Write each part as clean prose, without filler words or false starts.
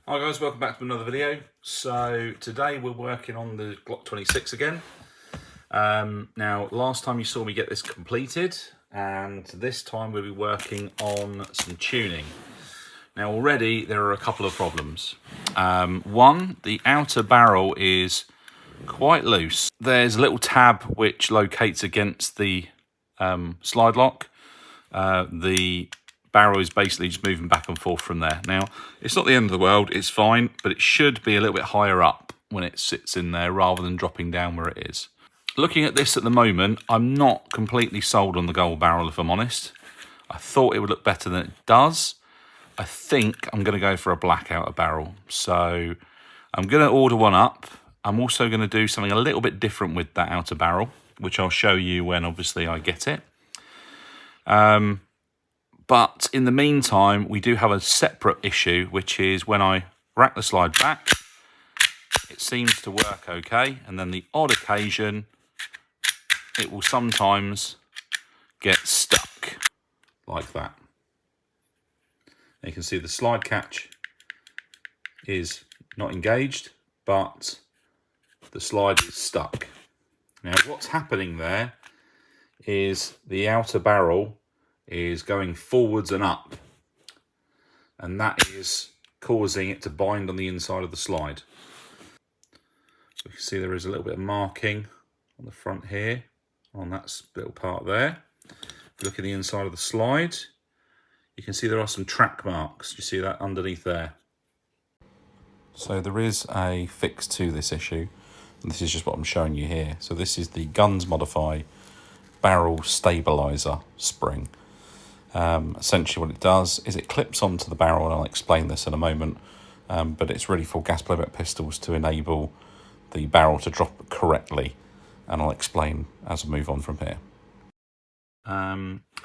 Hi guys, welcome back to another video. So today we're working on the Glock 26 again. Now last time you saw me get this completed, and this time we'll be working on some tuning. Now already there are a couple of problems. One, the outer barrel is quite loose. There's a little tab which locates against the slide lock. The barrel is basically just moving back and forth from there. Now, it's not the end of the world, it's fine, but it should be a little bit higher up when it sits in there rather than dropping down where it is. Looking at this at the moment, I'm not completely sold on the gold barrel, if I'm honest. I thought it would look better than it does. I think I'm going to go for a black outer barrel. So I'm going to order one up. I'm also going to do something a little bit different with that outer barrel, which I'll show you when obviously I get it. But in the meantime, we do have a separate issue, which is when I rack the slide back, it seems to work okay. And then the odd occasion, it will sometimes get stuck like that. And you can see the slide catch is not engaged, but the slide is stuck. Now, what's happening there is the outer barrel is going forwards and up, and that is causing it to bind on the inside of the slide. So you can see there is a little bit of marking on the front here, on that little part there. If you look at the inside of the slide, you can see there are some track marks. You see that underneath there. So there is a fix to this issue, and this is just what I'm showing you here. So this is the Guns Modify barrel stabilizer spring. Essentially what it does is it clips onto the barrel, and I'll explain this in a moment, but it's really for gas blowback pistols to enable the barrel to drop correctly, and I'll explain as I move on from here.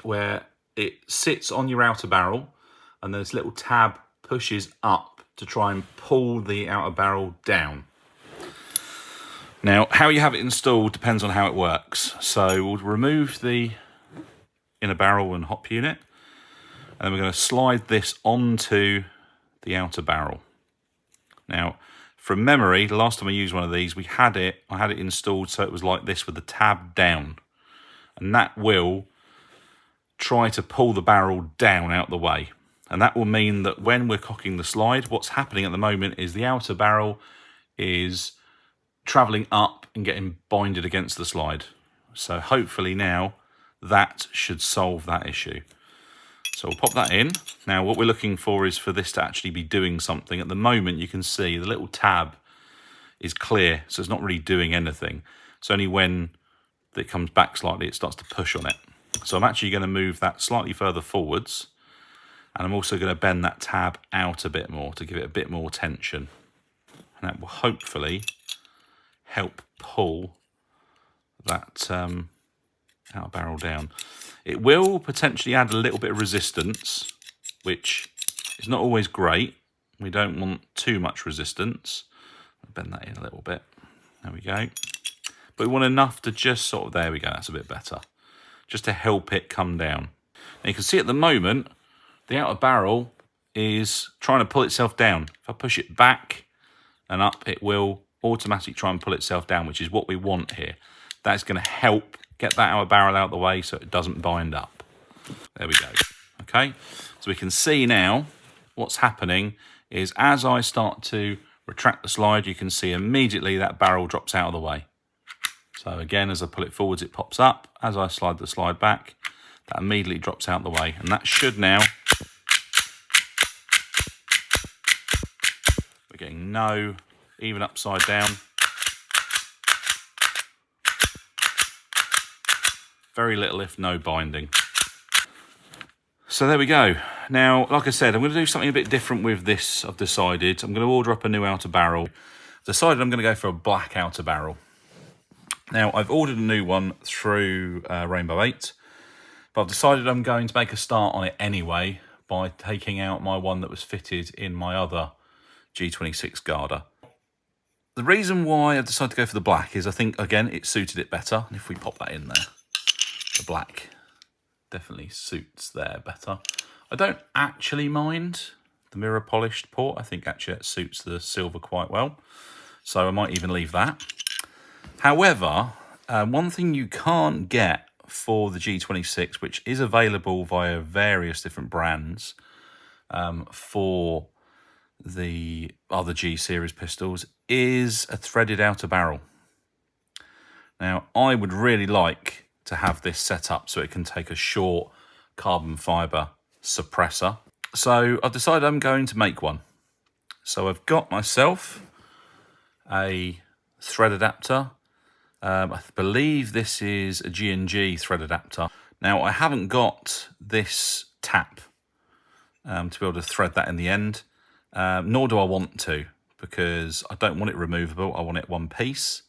Where it sits on your outer barrel, and this little tab pushes up to try and pull the outer barrel down. Now, how you have it installed depends on how it works. So we'll remove the inner barrel and hop unit, and then we're going to slide this onto the outer barrel. Now, from memory, the last time I used one of these, I had it installed so it was like this with the tab down, and that will try to pull the barrel down out the way, and that will mean that when we're cocking the slide, what's happening at the moment is the outer barrel is traveling up and getting binded against the slide. So hopefully now that should solve that issue. So we'll pop that in. Now what we're looking for is for this to actually be doing something. At the moment you can see the little tab is clear, so it's not really doing anything. It's only when it comes back slightly it starts to push on it. So I'm actually going to move that slightly further forwards, and I'm also going to bend that tab out a bit more to give it a bit more tension. And that will hopefully help pull that outer barrel down. It will potentially add a little bit of resistance, which is not always great. We don't want too much resistance. I'll bend that in a little bit. There we go. But we want enough to just sort of, there we go, that's a bit better. Just to help it come down. Now you can see at the moment, the outer barrel is trying to pull itself down. If I push it back and up, it will automatically try and pull itself down, which is what we want here. That's going to help get that outer barrel out of the way so it doesn't bind up. There we go. Okay, so we can see now what's happening is as I start to retract the slide, you can see immediately that barrel drops out of the way. So again, as I pull it forwards, it pops up. As I slide the slide back, that immediately drops out of the way. And that should now, we're getting no even upside down. Very little, if no, binding. So there we go. Now, like I said, I'm going to do something a bit different with this. I've decided I'm going to order up a new outer barrel. I've decided I'm going to go for a black outer barrel. Now, I've ordered a new one through Rainbow 8, but I've decided I'm going to make a start on it anyway by taking out my one that was fitted in my other G26 Garda. The reason why I've decided to go for the black is I think, again, it suited it better. And if we pop that in there, the black definitely suits there better. I don't actually mind the mirror polished port. I think actually it suits the silver quite well. So I might even leave that. However, one thing you can't get for the G26, which is available via various different brands for the other G series pistols, is a threaded outer barrel. Now, I would really like to have this set up so it can take a short carbon fibre suppressor. So I've decided I'm going to make one. So I've got myself a thread adapter. I believe this is a G&G thread adapter. Now, I haven't got this tap to be able to thread that in the end, nor do I want to, because I don't want it removable. I want it one piece.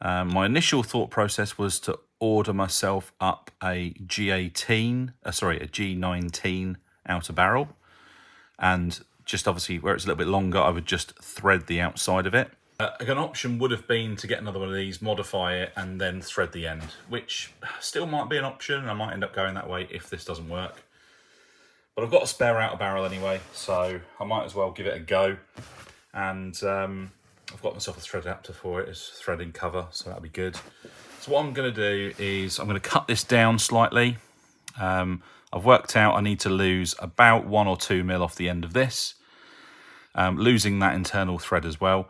My initial thought process was to order myself up a G19 outer barrel, and just obviously where it's a little bit longer, I would just thread the outside of it. An option would have been to get another one of these, modify it, and then thread the end, which still might be an option, and I might end up going that way if this doesn't work. But I've got a spare outer barrel anyway, so I might as well give it a go. And I've got myself a thread adapter for it, it's threading cover, so that'll be good. So what I'm going to do is I'm going to cut this down slightly. I've worked out I need to lose about 1 or 2 mil off the end of this, losing that internal thread as well.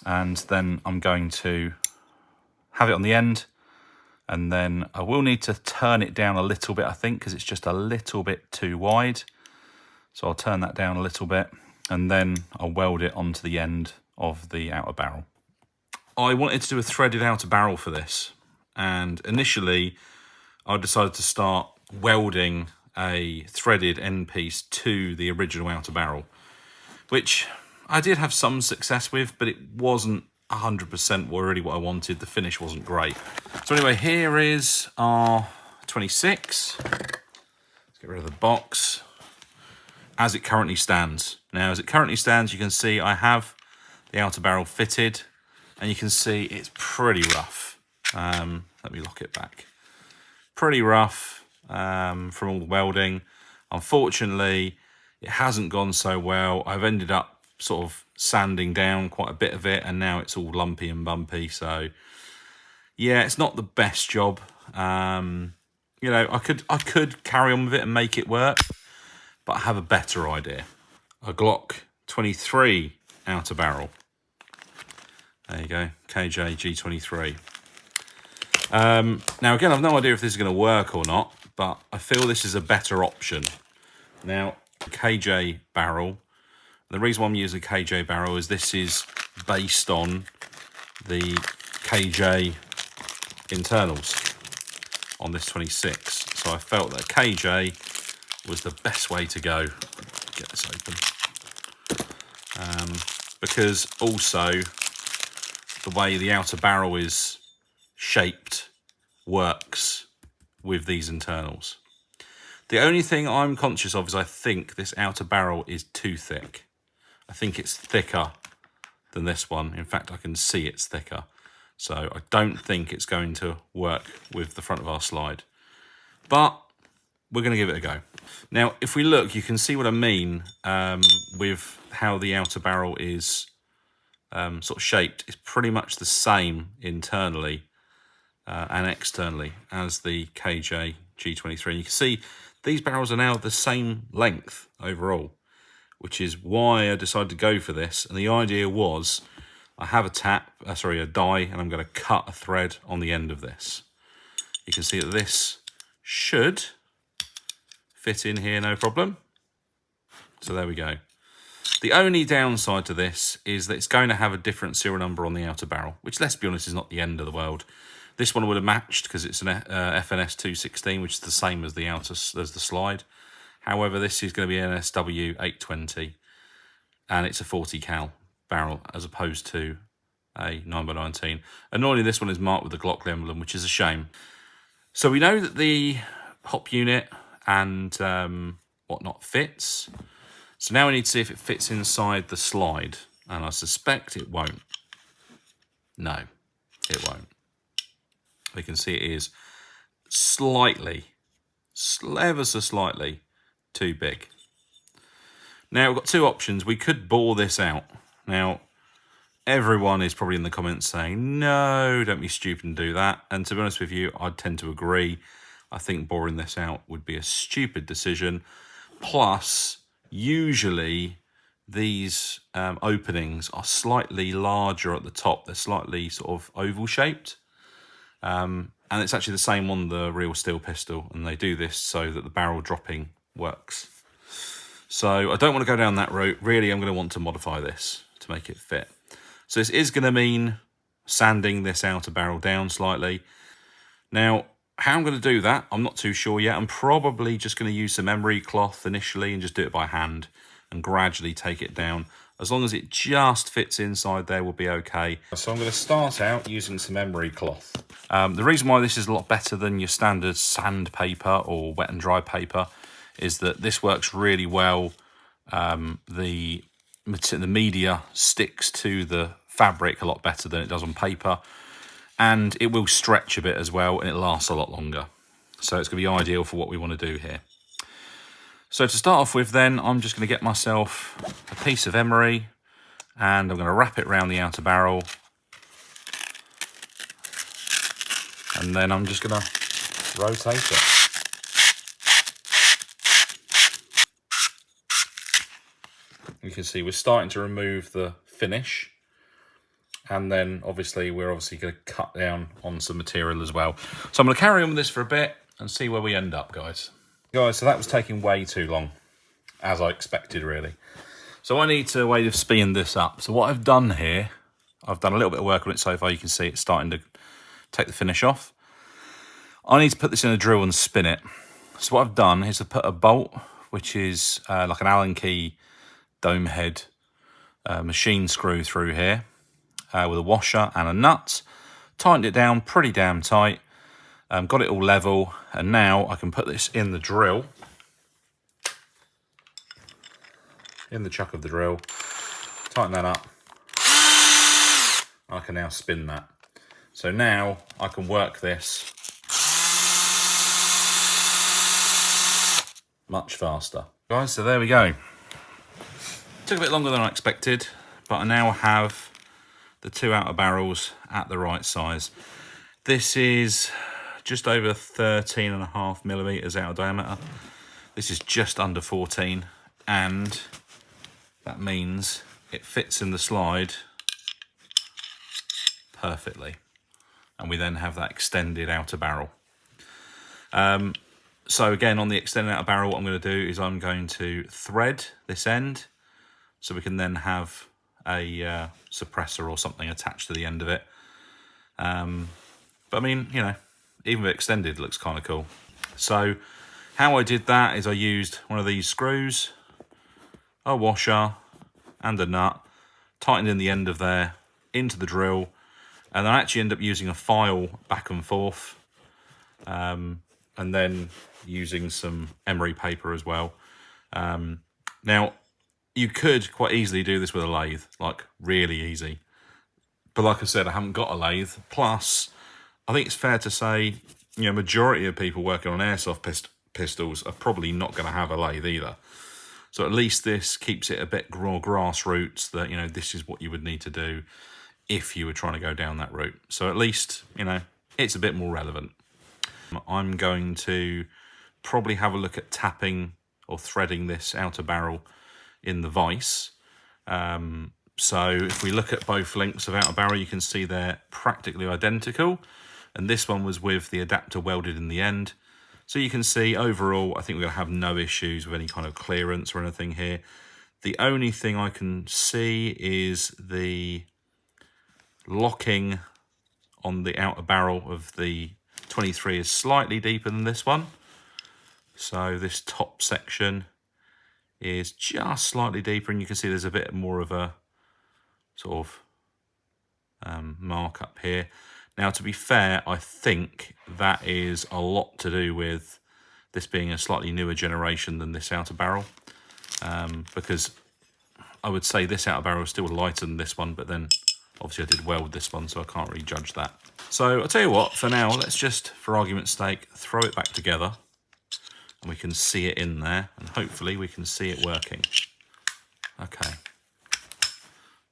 And then I'm going to have it on the end, and then I will need to turn it down a little bit, I think, because it's just a little bit too wide. So I'll turn that down a little bit, and then I'll weld it onto the end of the outer barrel. I wanted to do a threaded outer barrel for this, and initially I decided to start welding a threaded end piece to the original outer barrel, which I did have some success with, but it wasn't 100% really what I wanted. The finish wasn't great. So anyway, here is our 26. Let's get rid of the box. As it currently stands. Now, as it currently stands, you can see I have the outer barrel fitted, and you can see it's pretty rough. Let me lock it back. Pretty rough from all the welding. Unfortunately, it hasn't gone so well. I've ended up sort of sanding down quite a bit of it, and now it's all lumpy and bumpy. So yeah, it's not the best job. You know, I could carry on with it and make it work, but I have a better idea. A Glock 23 outer barrel. There you go, KJ G23. Now again, I've no idea if this is going to work or not, but I feel this is a better option. Now, KJ barrel. The reason why I'm using a KJ barrel is this is based on the KJ internals on this 26. So I felt that KJ was the best way to go. Get this open. Because also the way the outer barrel is shaped works with these internals. The only thing I'm conscious of is I think this outer barrel is too thick. I think it's thicker than this one. In fact, I can see it's thicker. So I don't think it's going to work with the front of our slide. But we're going to give it a go. Now, if we look, you can see what I mean with how the outer barrel is sort of shaped. It's pretty much the same internally and externally as the KJ G23. And you can see these barrels are now the same length overall, which is why I decided to go for this. And the idea was I have a die, and I'm going to cut a thread on the end of this. You can see that this should fit in here, no problem. So there we go. The only downside to this is that it's going to have a different serial number on the outer barrel, which, let's be honest, is not the end of the world. This one would have matched because it's an FNS 216, which is the same as the outer as the slide. However, this is going to be an SW 820, and it's a 40 cal barrel as opposed to a 9x19. Annoyingly, this one is marked with the Glock emblem, which is a shame. So we know that the hop unit and whatnot fits. So now we need to see if it fits inside the slide, and I suspect it won't. No, it won't. We can see it is slightly, ever so slightly too big. Now, we've got two options. We could bore this out. Now, everyone is probably in the comments saying, no, don't be stupid and do that. And to be honest with you, I'd tend to agree. I think boring this out would be a stupid decision. Plus, usually these openings are slightly larger at the top. They're slightly sort of oval shaped. And it's actually the same on the real steel pistol. And they do this so that the barrel dropping works. So I don't want to go down that route. Really, I'm going to want to modify this to make it fit. So this is going to mean sanding this outer barrel down slightly. Now, how I'm going to do that, I'm not too sure yet. I'm probably just going to use some emery cloth initially and just do it by hand and gradually take it down. As long as it just fits inside there, we'll be okay. So I'm going to start out using some emery cloth. The reason why this is a lot better than your standard sandpaper or wet and dry paper is that this works really well. The media sticks to the fabric a lot better than it does on paper, and it will stretch a bit as well, and it lasts a lot longer. So it's going to be ideal for what we want to do here. So to start off with then, I'm just going to get myself a piece of emery, and I'm going to wrap it around the outer barrel, and then I'm just going to rotate it. You can see we're starting to remove the finish, and then obviously we're going to cut down on some material as well. So I'm going to carry on with this for a bit and see where we end up, guys. Guys, so that was taking way too long, as I expected, really. So I need a way of speeding this up. So what I've done here, I've done a little bit of work on it so far. You can see it's starting to take the finish off. I need to put this in a drill and spin it. So what I've done is I've put a bolt, which is like an Allen key dome head machine screw through here with a washer and a nut. Tightened it down pretty damn tight. Got it all level, and now I can put this in the drill, in the chuck of the drill, tighten that up. I can now spin that. So now I can work this much faster. Guys, so there we go. Took a bit longer than I expected, but I now have the two outer barrels at the right size. This is just over 13.5 millimeters outer diameter. This is just under 14, and that means it fits in the slide perfectly. And we then have that extended outer barrel. So again, on the extended outer barrel, what I'm going to do is I'm going to thread this end, so we can then have a suppressor or something attached to the end of it. But I mean, you know, even if extended, looks kind of cool. So how I did that is I used one of these screws, a washer, and a nut, tightened in the end of there, into the drill, and I actually end up using a file back and forth, and then using some emery paper as well. Now, you could quite easily do this with a lathe, like really easy. But like I said, I haven't got a lathe. Plus, I think it's fair to say, you know, majority of people working on airsoft pistols are probably not going to have a lathe either. So at least this keeps it a bit more grassroots, that, you know, this is what you would need to do if you were trying to go down that route. So at least, you know, it's a bit more relevant. I'm going to probably have a look at tapping or threading this outer barrel in the vise. So if we look at both lengths of outer barrel, you can see they're practically identical. And this one was with the adapter welded in the end. So you can see overall, I think we're going to have no issues with any kind of clearance or anything here. The only thing I can see is the locking on the outer barrel of the 23 is slightly deeper than this one. So this top section is just slightly deeper, and you can see there's a bit more of a sort of mark up here. Now, to be fair, I think that is a lot to do with this being a slightly newer generation than this outer barrel, because I would say this outer barrel is still lighter than this one, but then obviously I did weld this one, so I can't really judge that. So I'll tell you what, for now, let's just, for argument's sake, throw it back together, and we can see it in there, and hopefully we can see it working. Okay.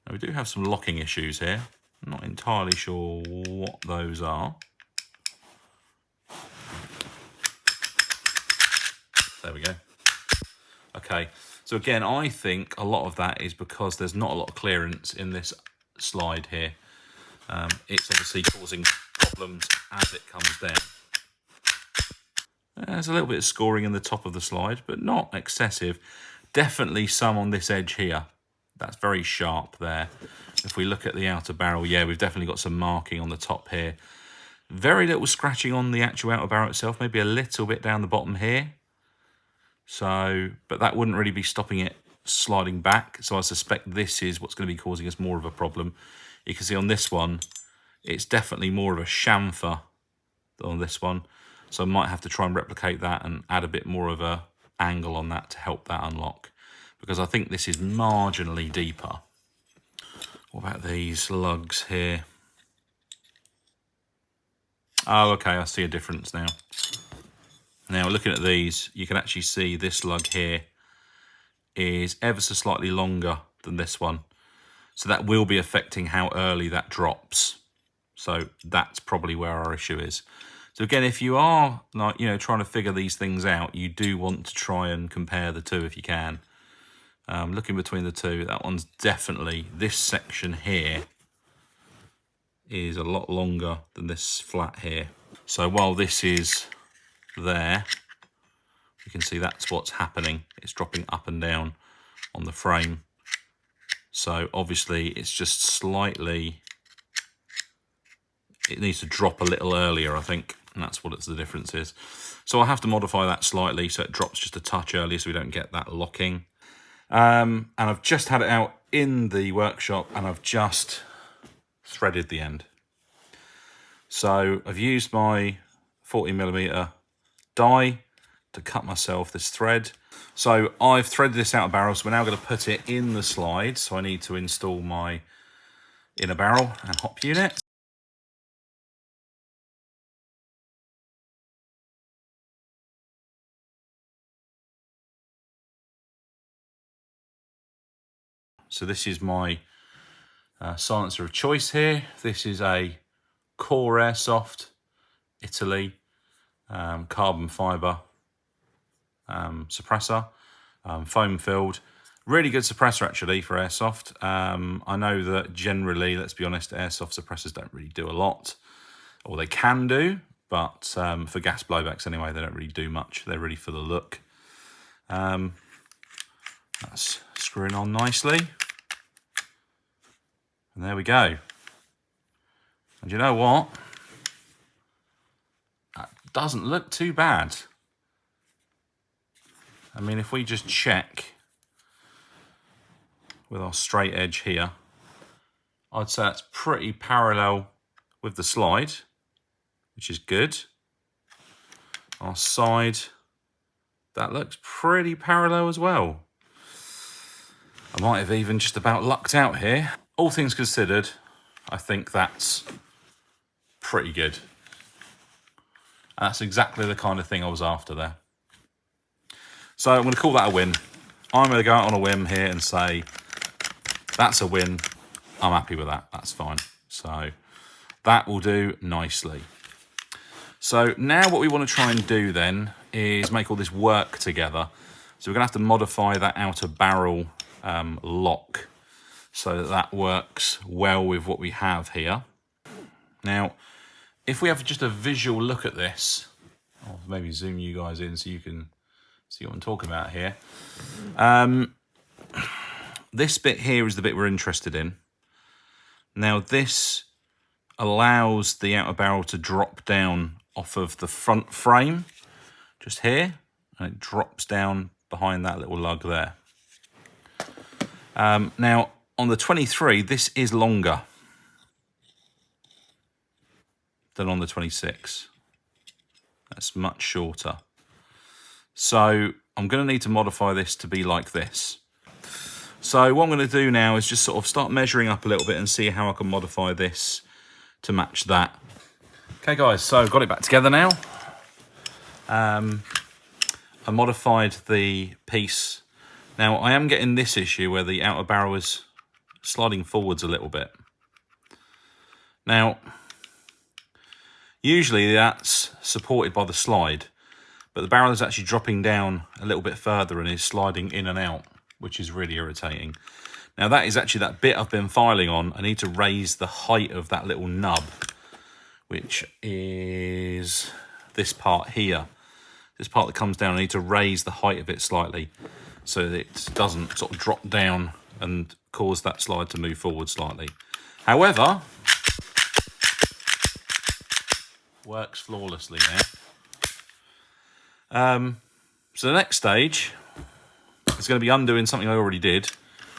Now we do have some locking issues here. I'm not entirely sure what those are. There we go. Okay, so again, I think a lot of that is because there's not a lot of clearance in this slide here. It's obviously causing problems as it comes down. There's a little bit of scoring in the top of the slide, but not excessive. Definitely some on this edge here. That's very sharp there. If we look at the outer barrel, yeah, we've definitely got some marking on the top here. Very little scratching on the actual outer barrel itself, maybe a little bit down the bottom here. So, but that wouldn't really be stopping it sliding back. So I suspect this is what's going to be causing us more of a problem. You can see on this one, it's definitely more of a chamfer than on this one. So I might have to try and replicate that and add a bit more of a angle on that to help that unlock. Because I think this is marginally deeper. What about these lugs here? Oh, okay, I see a difference now. Now, looking at these, you can actually see this lug here is ever so slightly longer than this one. So that will be affecting how early that drops. So that's probably where our issue is. So again, if you are like, trying to figure these things out, you do want to try and compare the two if you can. Looking between the two, that one's definitely, this section here is a lot longer than this flat here. So while this is there, you can see that's what's happening. It's dropping up and down on the frame. So obviously it's just slightly, it needs to drop a little earlier, I think, and that's what the difference is. So I'll have to modify that slightly so it drops just a touch earlier so we don't get that locking. And I've just had it out in the workshop and I've just threaded the end. So I've used my 40mm die to cut myself this thread. So I've threaded this outer barrel, so we're now going to put it in the slide. So I need to install my inner barrel and hop unit. So this is my silencer of choice here. This is a Core Airsoft, Italy, carbon fibre suppressor, foam filled. Really good suppressor actually for Airsoft. I know that generally, let's be honest, Airsoft suppressors don't really do a lot, or they can do, but for gas blowbacks anyway, they don't really do much. They're really for the look. That's screwing on nicely. And there we go. And you know what? That doesn't look too bad. I mean, if we just check with our straight edge here, I'd say that's pretty parallel with the slide, which is good. Our side, that looks pretty parallel as well. I might have even just about lucked out here. All things considered, I think that's pretty good. And that's exactly the kind of thing I was after there. So I'm going to call that a win. I'm going to go out on a whim here and say, that's a win. I'm happy with that. That's fine. So that will do nicely. So now what we want to try and do then is make all this work together. So we're going to have to modify that outer barrel lock so that works well with what we have here. Now, if we have just a visual look at this, I'll maybe zoom you guys in so you can see what I'm talking about here. This bit here is the bit we're interested in. Now, this allows the outer barrel to drop down off of the front frame, just here, and it drops down behind that little lug there. Now, on the 23, this is longer than on the 26. That's much shorter. So I'm going to need to modify this to be like this. So what I'm going to do now is just sort of start measuring up a little bit and see how I can modify this to match that. Okay guys, so I've got it back together now. I modified the piece Now, I am getting this issue where the outer barrel is sliding forwards a little bit. Now, usually that's supported by the slide, but the barrel is actually dropping down a little bit further and is sliding in and out, which is really irritating. Now, that is actually that bit I've been filing on. I need to raise the height of that little nub, which is this part here. This part that comes down, I need to raise the height of it slightly so that it doesn't sort of drop down and cause that slide to move forward slightly. However, works flawlessly now. So the next stage is going to be undoing something I already did,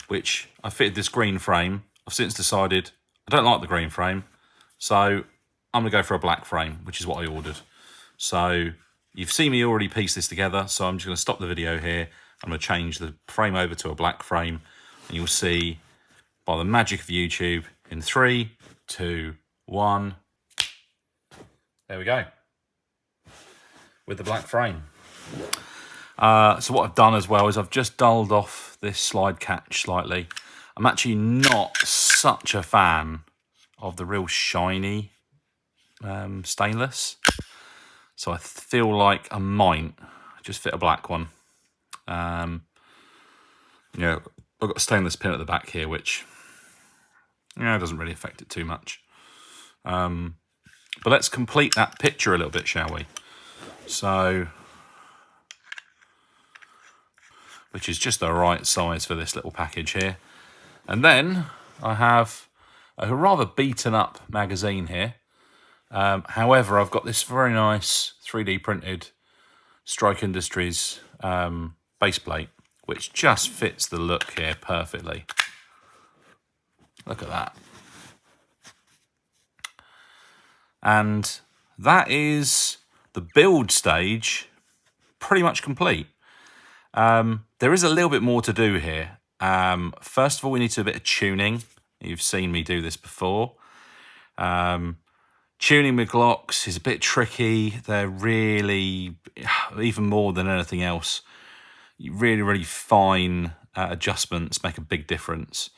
which I fitted this green frame. I've since decided I don't like the green frame, so I'm going to go for a black frame, which is what I ordered. So you've seen me already piece this together, so I'm just going to stop the video here. I'm going to change the frame over to a black frame, and you'll see by the magic of YouTube in 3, 2, 1. There we go. With the black frame. So what I've done as well is I've just dulled off this slide catch slightly. I'm actually not such a fan of the real shiny stainless. So I feel like I might just fit a black one. I've got a stainless pin at the back here, which doesn't really affect it too much. But let's complete that picture a little bit, shall we? So, which is just the right size for this little package here. And then I have a rather beaten up magazine here. However, I've got this very nice 3D printed Strike Industries base plate, which just fits the look here perfectly. Look at that. And that is the build stage pretty much complete. There is a little bit more to do here. First of all, we need to do a bit of tuning. You've seen me do this before. Tuning with Glocks is a bit tricky. They're really, even more than anything else, really fine adjustments make a big difference.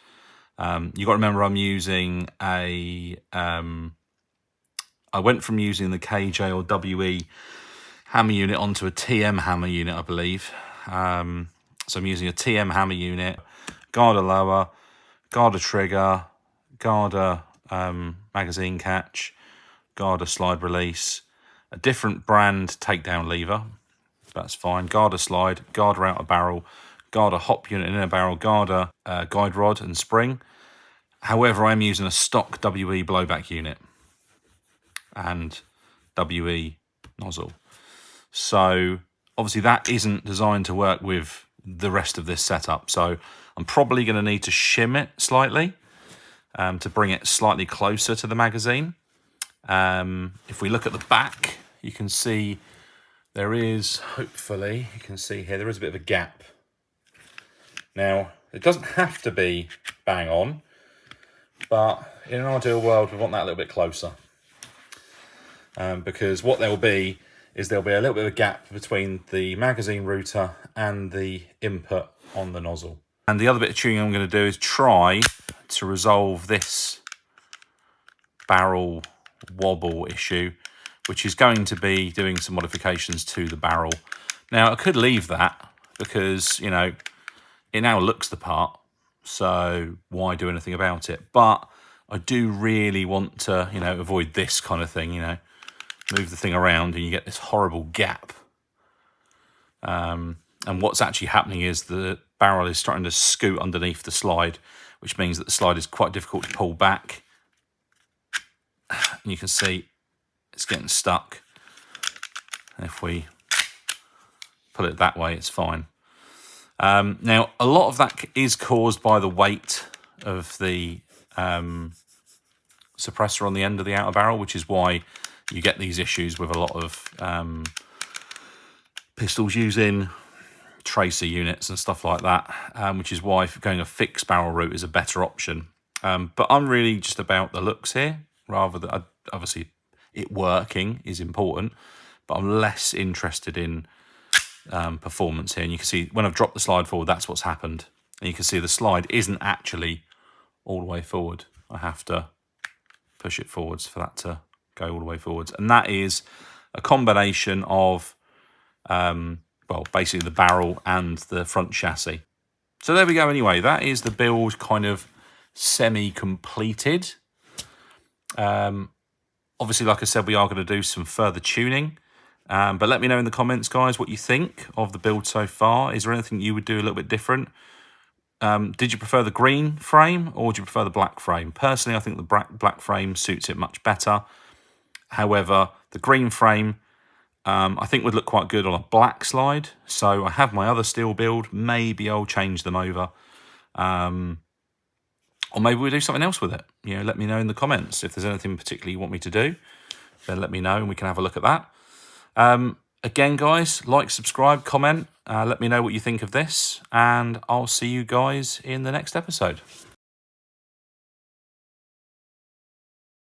You've got to remember I'm using I went from using the KJ or WE hammer unit onto a TM hammer unit, I believe. So I'm using a TM hammer unit, Garda lower, Garda trigger, Garda magazine catch, Garda slide release, a different brand takedown lever. That's fine. Garda slide, Garda outer barrel, Garda hop unit in a barrel, Garda guide rod and spring. However, I'm using a stock WE blowback unit and WE nozzle. So obviously that isn't designed to work with the rest of this setup. So I'm probably going to need to shim it slightly to bring it slightly closer to the magazine. If we look at the back, you can see there is, hopefully, you can see here, there is a bit of a gap. Now, it doesn't have to be bang on, but in an ideal world, we want that a little bit closer. Because what there'll be is there'll be a little bit of a gap between the magazine router and the input on the nozzle. And the other bit of tuning I'm going to do is try to resolve this barrel wobble issue, which is going to be doing some modifications to the barrel. Now, I could leave that because, it now looks the part, so why do anything about it? But I do really want to, avoid this kind of thing, move the thing around and you get this horrible gap. And what's actually happening is the barrel is starting to scoot underneath the slide, which means that the slide is quite difficult to pull back. And you can see it's getting stuck. If we put it that way, it's fine. Now, a lot of that is caused by the weight of the suppressor on the end of the outer barrel, which is why you get these issues with a lot of pistols using tracer units and stuff like that, which is why going a fixed barrel route is a better option. But I'm really just about the looks here, rather than, obviously it working is important, but I'm less interested in performance here. And you can see when I've dropped the slide forward, that's what's happened. And you can see the slide isn't actually all the way forward. I have to push it forwards for that to go all the way forwards. And that is a combination of, well, basically the barrel and the front chassis. So there we go anyway. That is the build kind of semi-completed. Obviously, like I said, we are going to do some further tuning. But let me know in the comments, guys, what you think of the build so far. Is there anything you would do a little bit different? Did you prefer the green frame or do you prefer the black frame? Personally, I think the black frame suits it much better. However, the green frame, I think would look quite good on a black slide. So I have my other steel build. Maybe I'll change them over. Or maybe we'll do something else with it. You know, let me know in the comments. If there's anything particularly you want me to do, then let me know and we can have a look at that. Again, guys, like, subscribe, comment. Let me know what you think of this. And I'll see you guys in the next episode.